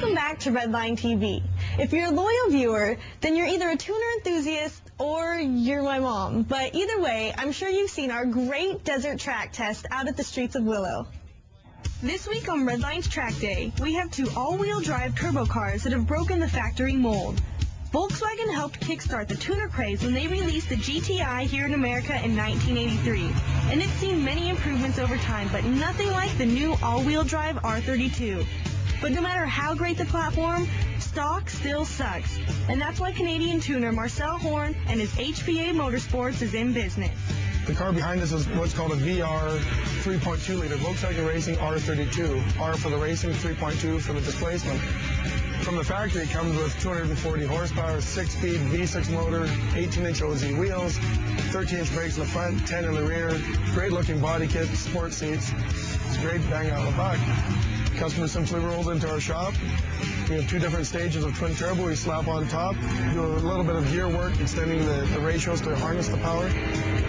Welcome back to Redline TV. If you're a loyal viewer, then you're either a tuner enthusiast or you're my mom. But either way, I'm sure you've seen our great desert track test out at the streets of Willow. This week on Redline's Track Day, we have two all-wheel drive turbo cars that have broken the factory mold. Volkswagen helped kickstart the tuner craze when they released the GTI here in America in 1983. And it's seen many improvements over time, but nothing like the new all-wheel drive R32. But no matter how great the platform, stock still sucks. And that's why Canadian tuner Marcel Horn and his HPA Motorsports is in business. The car behind us is what's called a VR 3.2 liter Volkswagen Racing R32. R for the racing, 3.2 for the displacement. From the factory, it comes with 240 horsepower, 6-speed V6 motor, 18-inch OZ wheels, 13-inch brakes in the front, 10 in the rear, great-looking body kit, sport seats. It's great bang out of the buck. Customer simply rolls into our shop. We have two different stages of twin turbo. We slap on top, do a little bit of gear work, extending the ratios to harness the power.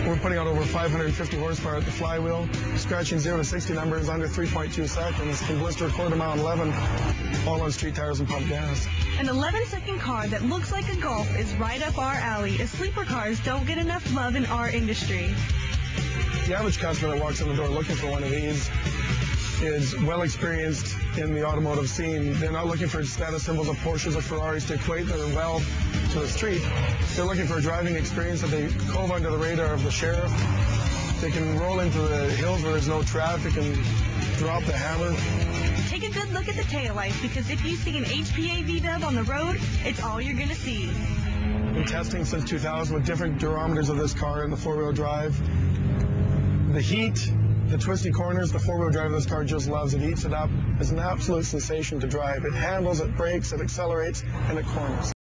We're putting out over 550 horsepower at the flywheel, scratching 0 to 60 numbers under 3.2 seconds, can blister a quarter mile in 11, all on street tires and pump gas. An 11-second car that looks like a Golf is right up our alley, as sleeper cars don't get enough love in our industry. The average customer that walks in the door looking for one of these is well experienced in the automotive scene. They're not looking for status symbols of Porsches or Ferraris to equate their wealth to the street. They're looking for a driving experience that they cove under the radar of the sheriff. They can roll into the hills where there's no traffic and drop the hammer. Take a good look at the taillights, because if you see an HPA V-dub on the road, it's all you're going to see. Been testing since 2000 with different durometers of this car in the four-wheel drive. The heat, the twisty corners, the four-wheel drive of this car just loves it. Eats it up. It's an absolute sensation to drive. It handles, it brakes, it accelerates, and it corners.